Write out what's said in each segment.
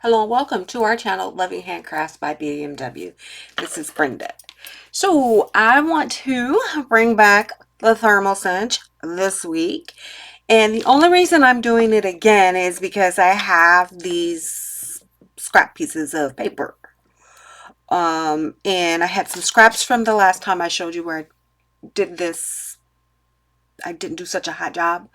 Hello and welcome to our channel, Loving Handcrafts by BMW. This is Brenda. So I want to bring back the Thermal Cinch this week. And the only reason I'm doing it again is because I have these scrap pieces of paper. And I had some scraps from the last time I showed you where I did this. I didn't do such a hot job.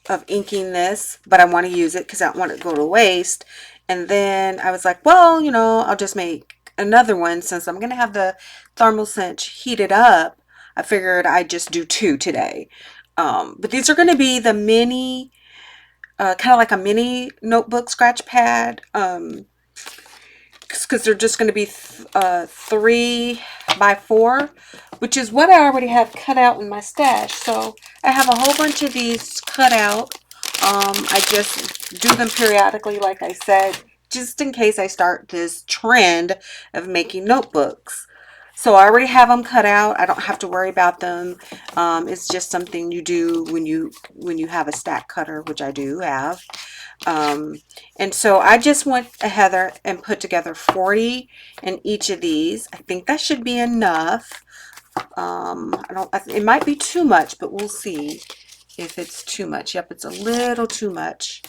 Of inking this, but I want to use it because I don't want it to go to waste. And then I was like, well, I'll just make another one since I'm going to have the Thermal Cinch heated up. I figured I'd just do two today. But these are going to be the mini, kind of like a mini notebook scratch pad. Because they're just going to be 3x4, which is what I already have cut out in my stash. So I have a whole bunch of these cut out. I just do them periodically, like I said, just in case I start this trend of making notebooks. So I already have them cut out. I don't have to worry about them. It's just something you do when you have a stack cutter, which I do have. And so I just went ahead and put together 40 in each of these. I think that should be enough. It might be too much, but we'll see if it's too much. Yep, it's a little too much.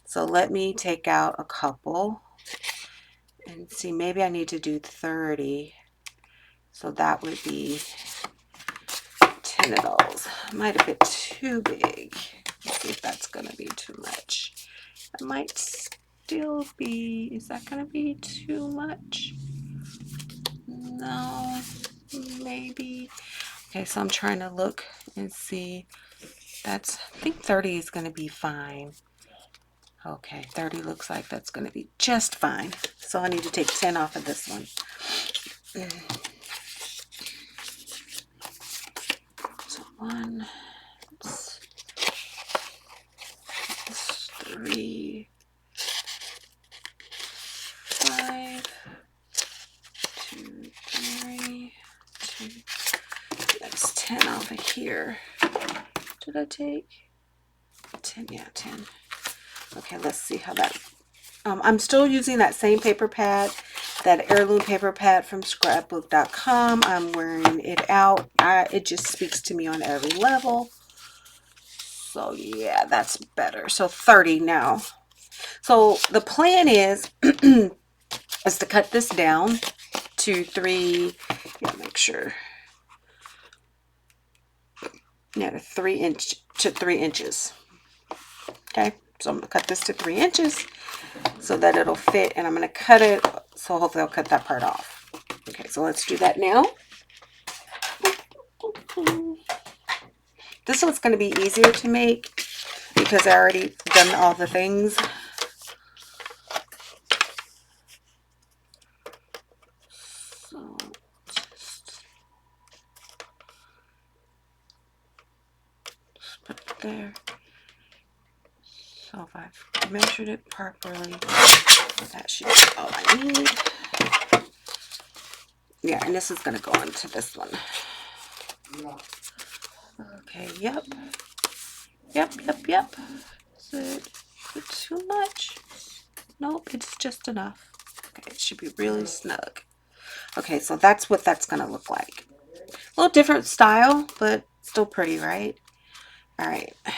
So let me take out a couple and see, maybe I need to do 30. So that would be 10 of those. Might have been too big. Let's see if that's going to be too much. It might still be, is that going to be too much? No, maybe. Okay, so I'm trying to look and see. I think 30 is going to be fine. Okay, 30 looks like that's going to be just fine. So I need to take 10 off of this one. So 1, 3, 5, 2, 3, 2. That's 10 off of here. Did I take 10? Yeah, 10. Okay, let's see how that. I'm still using that same paper pad, that Heirloom paper pad from scrapbook.com. I'm wearing it out. It just speaks to me on every level. So yeah, that's better. So 30 now. So the plan is is to cut this down to 3. Yeah, make sure. Yeah, to 3 inches. Okay, so I'm gonna cut this to 3 inches so that it'll fit, and I'm gonna cut it. So hopefully I'll cut that part off. Okay, so let's do that now. This one's going to be easier to make because I already done all the things. So just put it there. So if I've measured it properly, that should be all I need. Yeah, and this is going to go into this one. Okay, yep. Is it too much? Nope, it's just enough. Okay, it should be really snug. Okay, so that's what that's going to look like. A little different style, but still pretty, right? All right. I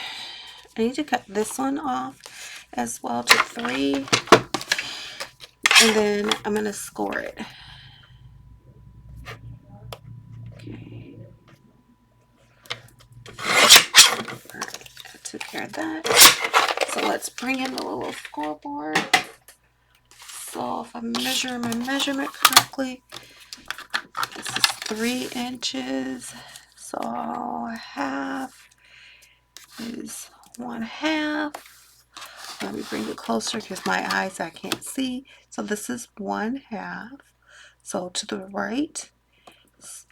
need to cut this one off as well to 3. And then I'm going to score it. Okay. All right, I took care of that. So let's bring in the little scoreboard. So if I'm measuring my measurement correctly, this is 3 inches. So half is 1/2. Let me bring it closer because my eyes, I can't see. So this is 1/2. So to the right.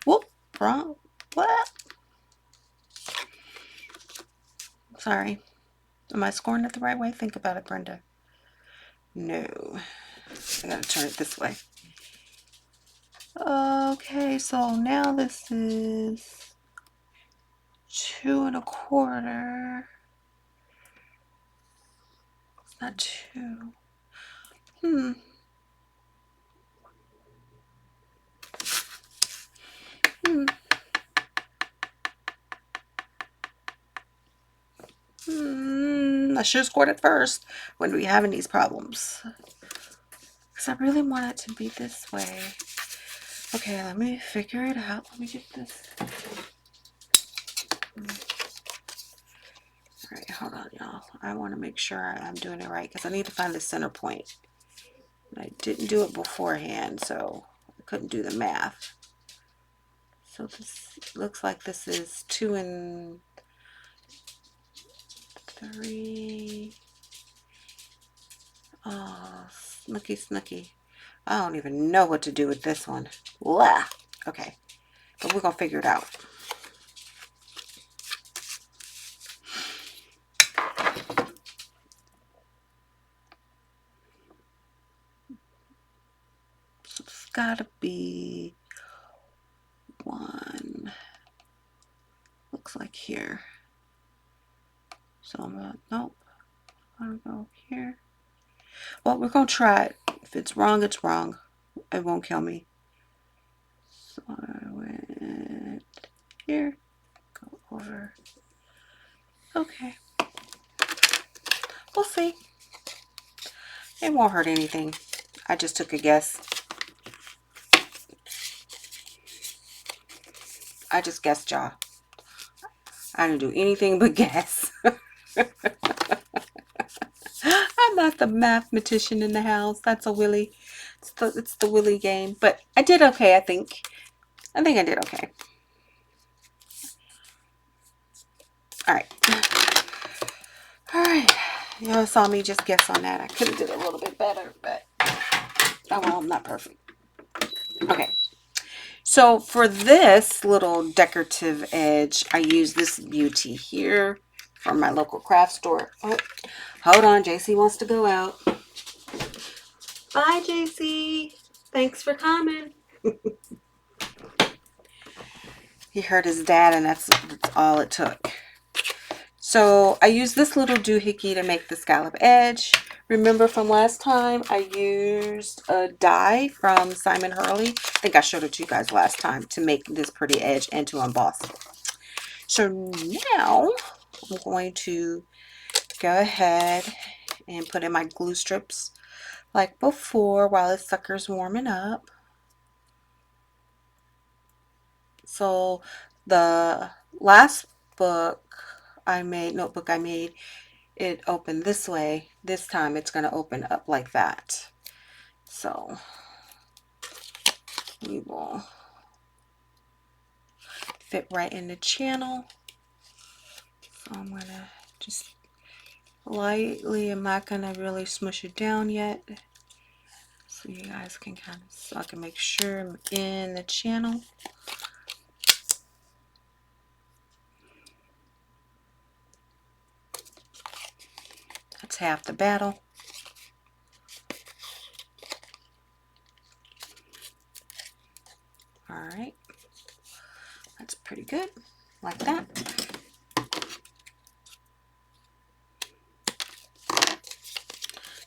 Whoop, wrong. What? Sorry. Am I scoring it the right way? Think about it, Brenda. No. I gotta turn it this way. Okay, so now this is 2 1/4. Not too. Hmm. Hmm. I should have scored it first when we having these problems. Because I really want it to be this way. Okay, let me figure it out. Let me get this. Alright, hold on, y'all. I want to make sure I'm doing it right because I need to find the center point. I didn't do it beforehand, so I couldn't do the math. So this looks like this is 2 and 3. Oh, snooky. I don't even know what to do with this one. Blah. Okay, but we're gonna figure it out. So it's gotta be 1. Looks like here. So I'm gonna, nope. I'm gonna go here. Well, we're gonna try it. If it's wrong, it's wrong. It won't kill me. So I went here, go over. Okay. We'll see. It won't hurt anything. I just took a guess. I just guessed, y'all. I didn't do anything but guess. I'm not the mathematician in the house. That's a Willy. It's the Willy game. But I did okay, I think. I think I did okay. Alright. Alright. Y'all saw me just guess on that. I could have did a little bit better, but oh well, I'm not perfect. Okay. So for this little decorative edge, I use this beauty here from my local craft store. Oh, hold on, JC wants to go out. Bye, JC. Thanks for coming. He heard his dad, and that's all it took. So I use this little doohickey to make the scallop edge. Remember from last time, I used a die from Simon Hurley. I think I showed it to you guys last time to make this pretty edge and to emboss it. So now I'm going to go ahead and put in my glue strips like before while this sucker's warming up. So the last notebook I made, it opened this way. This time it's going to open up like that. So we will fit right in the channel. So I'm going to just lightly, I'm not going to really smush it down yet. So you guys can so I can make sure I'm in the channel. That's half the battle. All right, that's pretty good, like that.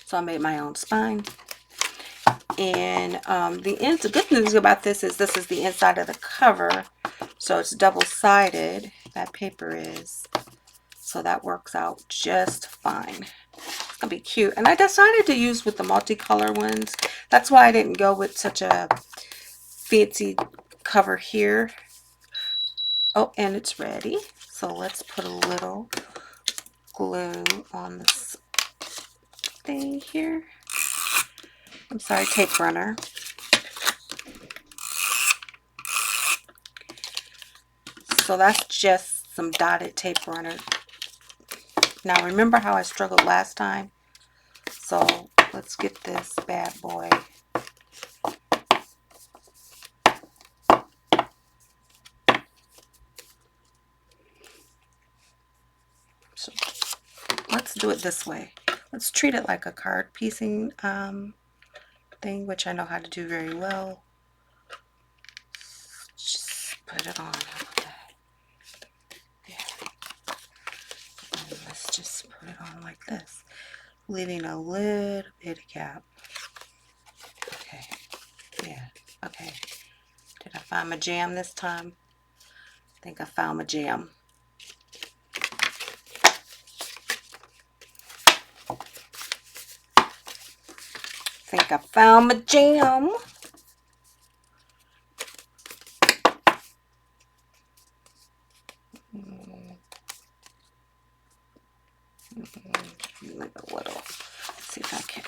So I made my own spine. And the good news about this is the inside of the cover. So it's double-sided, that paper is. So that works out just fine. It's gonna be cute. And I decided to use with the multicolor ones. That's why I didn't go with such a fancy cover here. Oh, and it's ready. So let's put a little glue on this thing here. I'm sorry, tape runner. So that's just some dotted tape runner. Now remember how I struggled last time? So let's get this bad boy. So let's do it this way. Let's treat it like a card piecing thing, which I know how to do very well. Just put it on. How about that? Yeah. And let's just put it on like this. leaving a little bit of gap. Okay, yeah, okay. Did I find my jam this time? I think I found my jam. Think I found my jam. Like a little. See if I can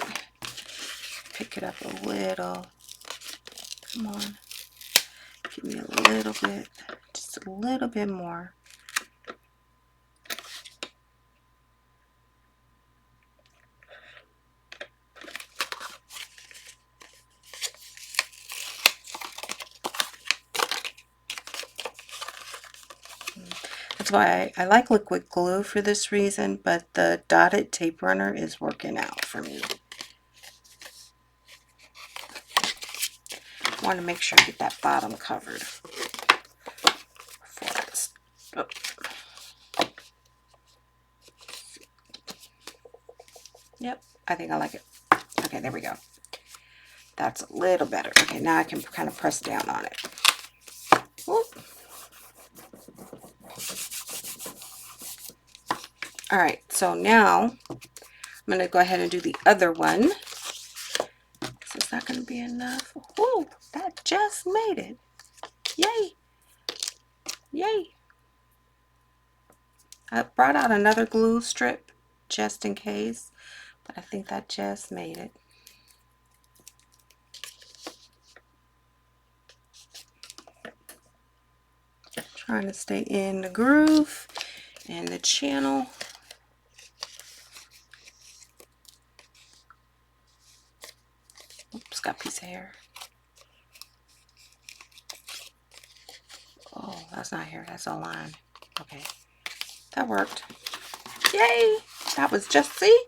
pick it up a little. Come on. Give me a little bit. Just a little bit more. That's why I like liquid glue for this reason, but the dotted tape runner is working out for me. I want to make sure I get that bottom covered before it's, oh. Yep, I think I like it. Okay, there we go. That's a little better. Okay, now I can kind of press down on it. Whoop. All right, so now I'm going to go ahead and do the other one. This is not going to be enough. Whoa, that just made it. Yay. Yay. I brought out another glue strip just in case, but I think that just made it. Trying to stay in the groove and the channel. Oops, got a piece of hair. Oh, that's not hair, that's a line. Okay, that worked. Yay! That was just, see?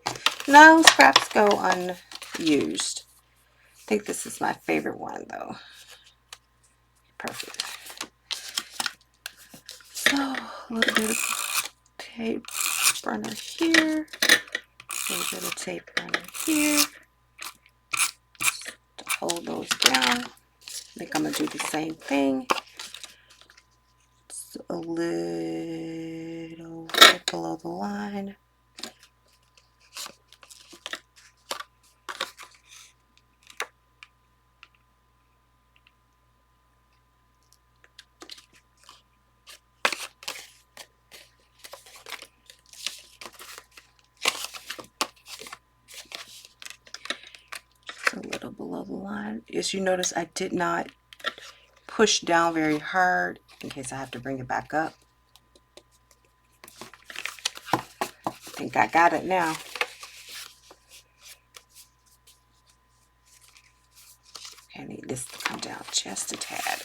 No scraps go unused. I think this is my favorite one though. Perfect. So, a little bit of tape runner here. A little bit of tape runner here. To hold those down. I think I'm going to do the same thing. Just a little bit below the line. Just a little below the line. As you notice, I did not push down very hard in case I have to bring it back up. I think I got it now. I need this to come down just a tad.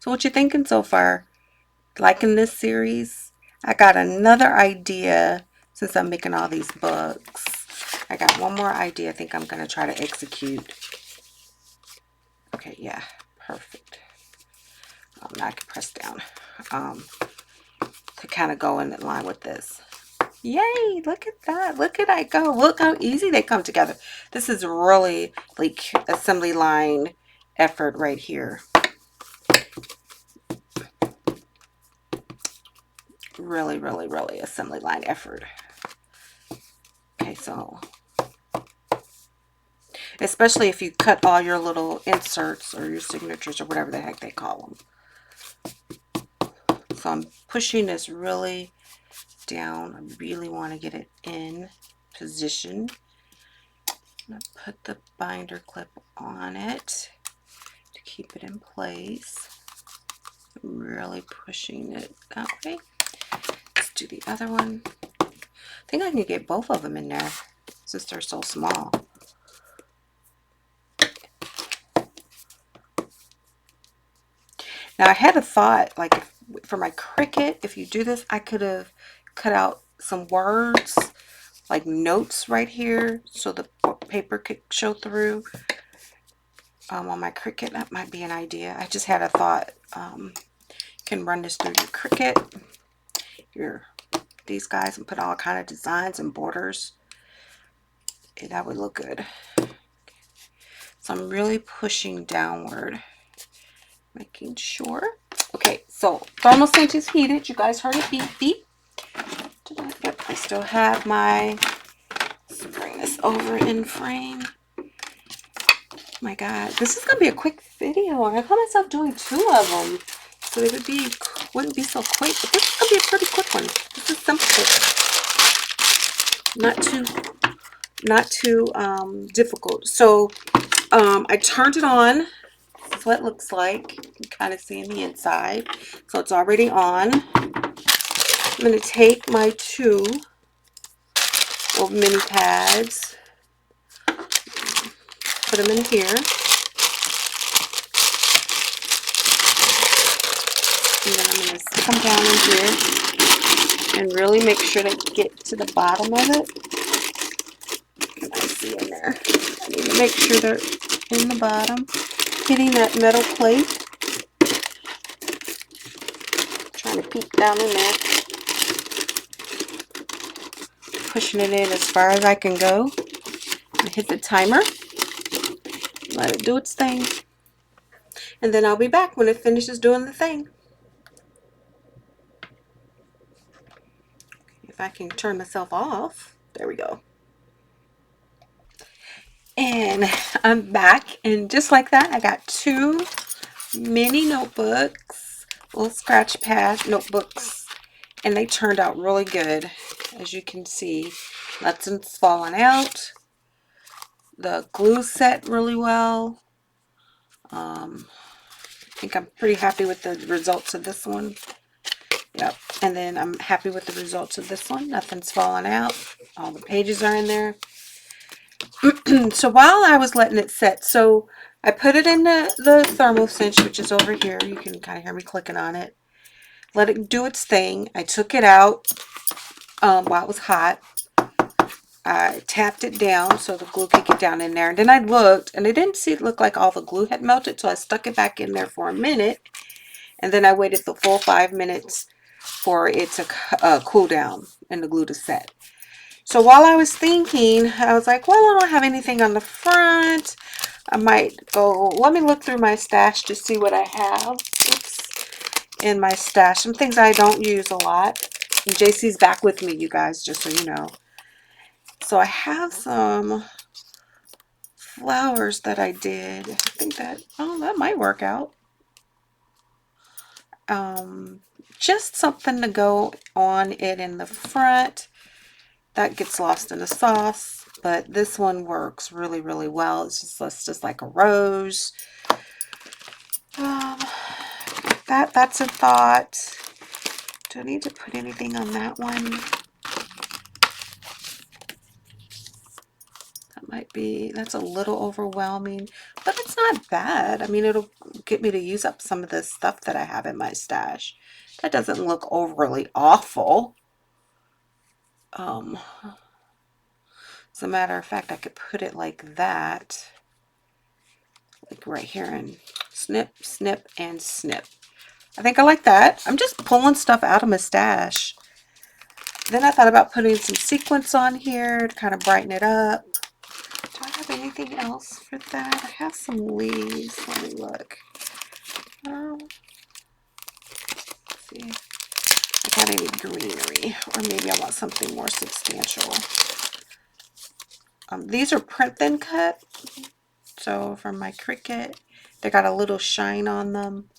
So what you thinking so far? Liking this series? I got another idea since I'm making all these books. I got one more idea I think I'm going to try to execute. Okay, yeah, perfect. Now I can press down to kind of go in line with this. Yay, look at that. Look at I go. Look how easy they come together. This is really like assembly line effort right here. Really, really, really assembly line effort. Okay, so especially if you cut all your little inserts or your signatures or whatever the heck they call them. So I'm pushing this really down. I really want to get it in position. I'm going to put the binder clip on it to keep it in place. I'm really pushing it that way. Let's do the other one. I think I can get both of them in there since they're so small. Now I had a thought, like for my Cricut, if you do this, I could have cut out some words, like notes right here, so the paper could show through. on my Cricut. That might be an idea. I just had a thought. Can run this through your Cricut, these guys, and put all kind of designs and borders. And that would look good. So I'm really pushing downward, making sure. Okay, so thermal cinch is heated. You guys heard it beep beep. Yep, I still have my, let's bring this over in frame. My God, this is gonna be a quick video. I caught myself doing 2 of them, so it wouldn't be so quick. But this is gonna be a pretty quick one. This is simple, not too difficult. So I turned it on. This is what it looks like. You can kind of see in the inside. So it's already on. I'm gonna take my 2 little mini pads, put them in here. And then I'm going to come down in here and really make sure to get to the bottom of it. Can I see in there? I need to make sure they're in the bottom, hitting that metal plate. Trying to peek down in there. Pushing it in as far as I can go. And hit the timer. Let it do its thing. And then I'll be back when it finishes doing the thing. If I can turn myself off. There we go. And I'm back, and just like that, I got 2 mini notebooks, little scratch pad notebooks, and they turned out really good. As you can see, nothing's fallen out. The glue set really well. I think I'm pretty happy with the results of this one. Yep, and then I'm happy with the results of this one. Nothing's fallen out. All the pages are in there. So while I was letting it set, so I put it in the Thermal Cinch, which is over here. You can kind of hear me clicking on it. Let it do its thing. I took it out while it was hot. I tapped it down so the glue could get down in there. And then I looked, and it didn't look like all the glue had melted, so I stuck it back in there for a minute. And then I waited the full 5 minutes for it to cool down and the glue to set. So while I was thinking, I was like, well, I don't have anything on the front. I might go, let me look through my stash to see what I have in my stash. Some things I don't use a lot. And JC's back with me, you guys, just so you know. So I have some flowers that I did. I think that, oh, that might work out. Just something to go on it in the front. That gets lost in the sauce, but this one works really, really well. It's just like a rose. That's a thought. Do I need to put anything on that one? That might be, that's a little overwhelming, but it's not bad. I mean, it'll get me to use up some of the stuff that I have in my stash. That doesn't look overly awful. As a matter of fact, I could put it like that, like right here, and snip, snip, and snip. I think I like that. I'm just pulling stuff out of my stash. Then I thought about putting some sequins on here to kind of brighten it up. Do I have anything else for that? I have some leaves. Let me look. Let's see. I got any greenery, or maybe I want something more substantial. These are print thin cut, so from my Cricut, they got a little shine on them.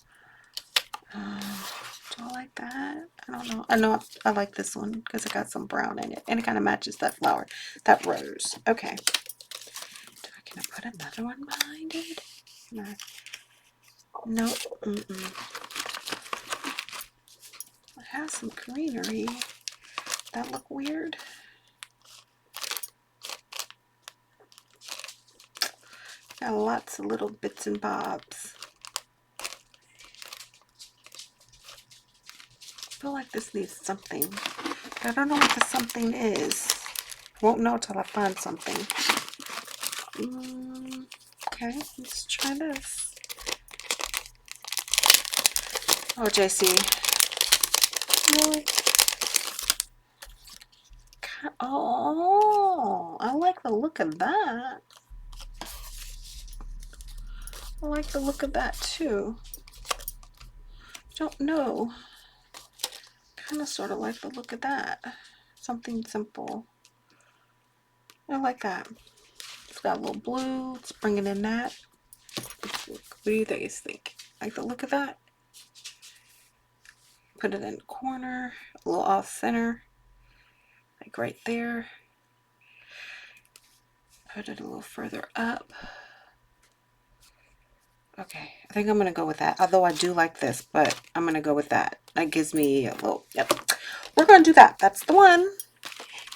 Do I like that? I don't know. I know I like this one because it got some brown in it, and it kind of matches that flower, that rose. Okay. Can I put another one behind it? No. I have some greenery. That look weird. Got lots of little bits and bobs. I feel like this needs something. But I don't know what the something is. Won't know till I find something. Okay, let's try this. Oh, JC. Really? Oh, I like the look of that. I like the look of that too. Don't know. Kind of sort of like the look of that. Something simple. I like that. It's got a little blue. Let's bring it in that. What do you guys think? Like the look of that? Put it in the corner, a little off center, like right there. Put it a little further up. Okay, I think I'm going to go with that. Although I do like this, but I'm going to go with that. That gives me a little, yep. We're going to do that. That's the one.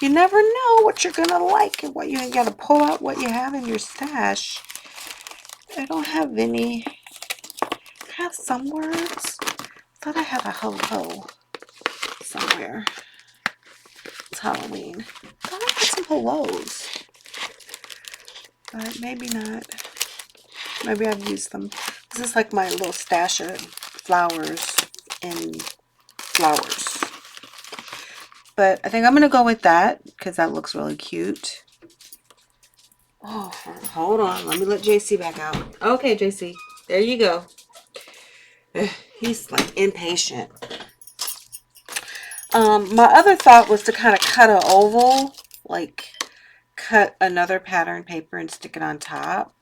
You never know what you're going to like and what you got to pull out what you have in your stash. I don't have any. I have some words. I thought I had a hello somewhere. It's Halloween. I thought I had some hellos. But maybe not. Maybe I've used them. This is like my little stash of flowers and flowers. But I think I'm going to go with that because that looks really cute. Oh, hold on. Let me let JC back out. Okay, JC. There you go. He's like impatient. My other thought was to kind of cut an oval, like cut another pattern paper and stick it on top.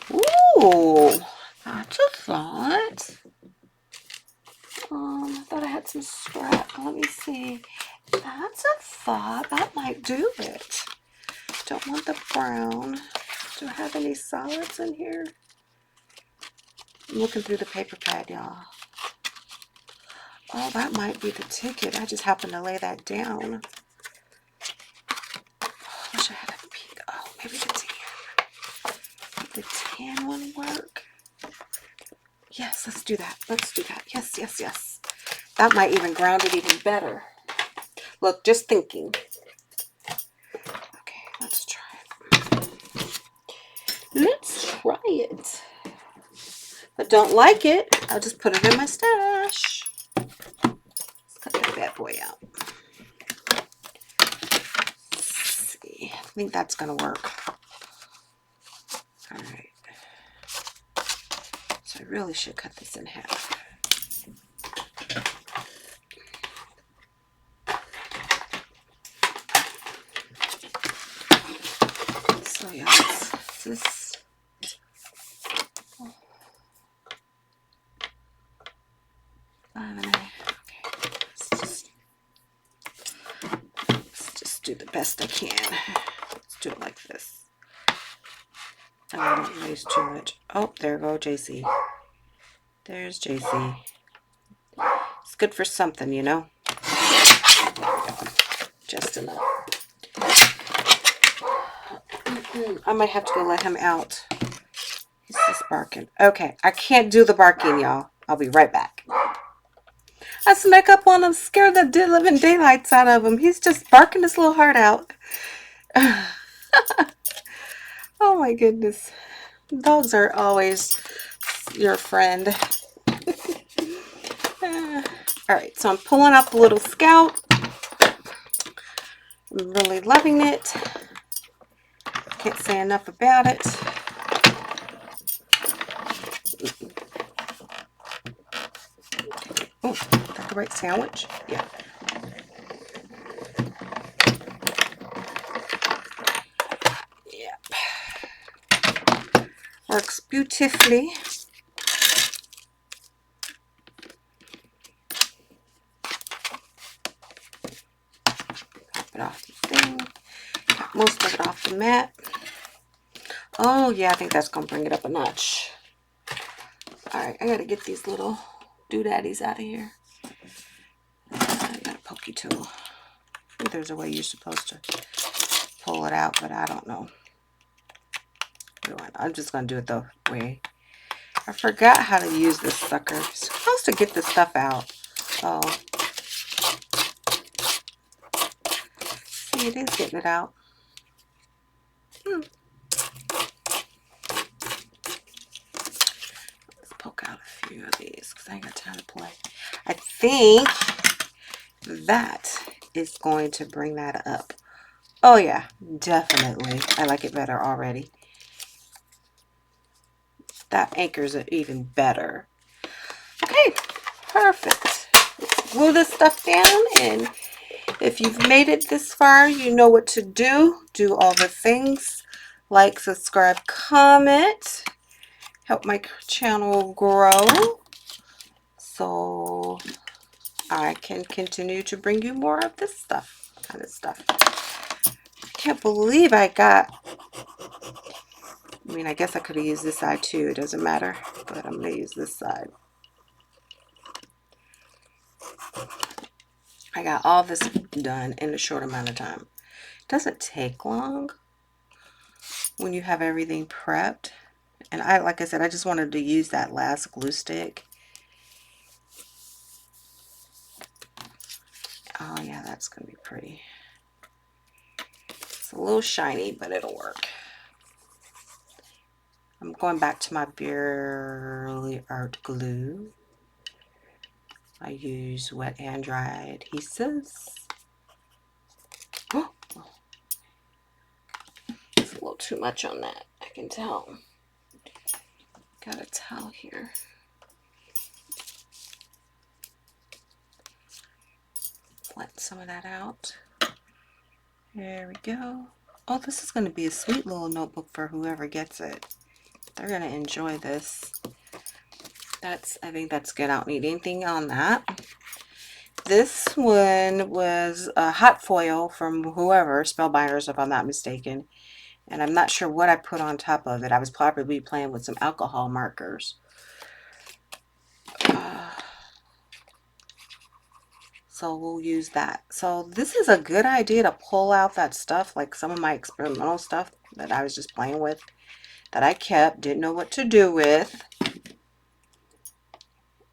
Ooh, that's a thought. I thought I had some scrap. Let me see. That's a thought. That might do it. Don't want the brown. Do I have any solids in here? I'm looking through the paper pad, y'all. Oh, that might be the ticket. I just happened to lay that down. I wish I had a pink. Oh, maybe the tan. Would the tan one work? Yes, let's do that. Let's do that. Yes, yes, yes. That might even ground it even better. Look, just thinking. Okay, let's try it. Let's try it. If I don't like it, I'll just put it in my stash. Let's cut that bad boy out. Let's see. I think that's going to work. All right. So I really should cut this in half. So yeah, this. Okay, let's just do the best I can. Let's do it like this. I don't want to waste too much. Oh, there go JC. There's JC. It's good for something, you know. Just enough. I might have to go let him out. He's just barking. Okay, I can't do the barking, y'all. I'll be right back. I snuck up on him, scared the living daylights out of him. He's just barking his little heart out. Oh my goodness. Dogs are always your friend. Alright, so I'm pulling out the little Scout. I'm really loving it. Can't say enough about it. Oh, is that the right sandwich? Yeah. Yep. Works beautifully. Pop it off the thing. Got most of it off the mat. Oh yeah, I think that's gonna bring it up a notch. Alright, I gotta get these little doodaddies out of here. I got a pokey tool. I think there's a way you're supposed to pull it out, but I don't know. I'm just gonna do it the way. I forgot how to use this sucker. You're supposed to get this stuff out. Oh. See, it is getting it out. few of these because I ain't got time to play. I think that is going to bring that up. Oh yeah, definitely. I like it better already. That anchors it even better. Okay, perfect. Let's glue this stuff down, and if you've made it this far, you know what to do. Do all the things. Like, subscribe, comment. Help my channel grow so I can continue to bring you more of this stuff, kind of stuff. I can't believe I got, I mean, I guess I could have used this side too. It doesn't matter, but I'm going to use this side. I got all this done in a short amount of time. It doesn't take long when you have everything prepped. And like I said, I just wanted to use that last glue stick. Oh yeah, that's going to be pretty. It's a little shiny, but it'll work. I'm going back to my Burley Art glue. I use wet and dry adhesives. Oh, it's a little too much on that, I can tell. Got a towel here. Let some of that out. There we go. Oh, this is going to be a sweet little notebook for whoever gets it. They're going to enjoy this. I think that's good. I don't need anything on that. This one was a hot foil from whoever, Spellbinders if I'm not mistaken. And I'm not sure what I put on top of it. I was probably playing with some alcohol markers. So we'll use that. So this is a good idea to pull out that stuff, like some of my experimental stuff that I was just playing with, that I kept, didn't know what to do with.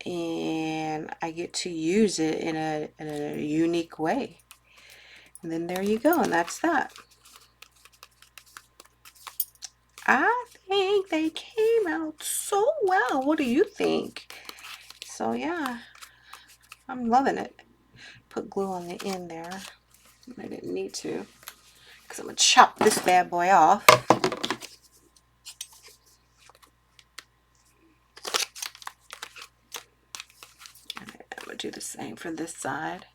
And I get to use it in a unique way. And then there you go, and that's that. I think they came out so well. What do you think? So yeah, I'm loving it. Put glue on the end there. I didn't need to, because I'm going to chop this bad boy off. And I'm going to do the same for this side.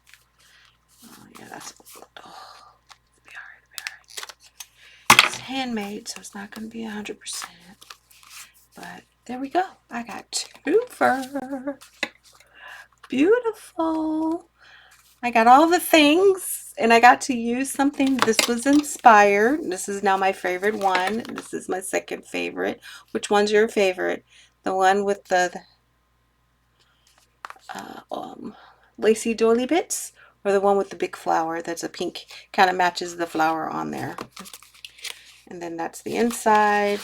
Oh yeah, that's oh, be alright. It's handmade, so it's not going to be 100%. But there we go. I got two fur. Beautiful. I got all the things, and I got to use something. This was inspired. This is now my favorite one. This is my second favorite. Which one's your favorite? The one with the lacy doily bits, or the one with the big flower that's a pink, kind of matches the flower on there. And then that's the inside.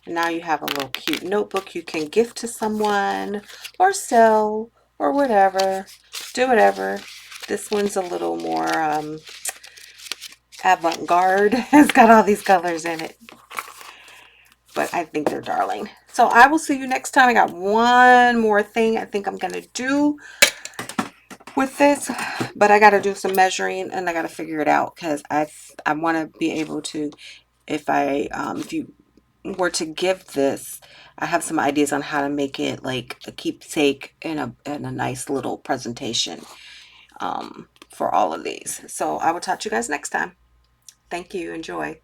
And now you have a little cute notebook you can gift to someone or sell or whatever. Do whatever. This one's a little more avant-garde. It's got all these colors in it. But I think they're darling. So I will see you next time. I got one more thing I think I'm going to do with this, but I got to do some measuring and I got to figure it out, because I want to be able to, if you were to give this, I have some ideas on how to make it like a keepsake in a nice little presentation for all of these. So I will talk to you guys next time. Thank you. Enjoy.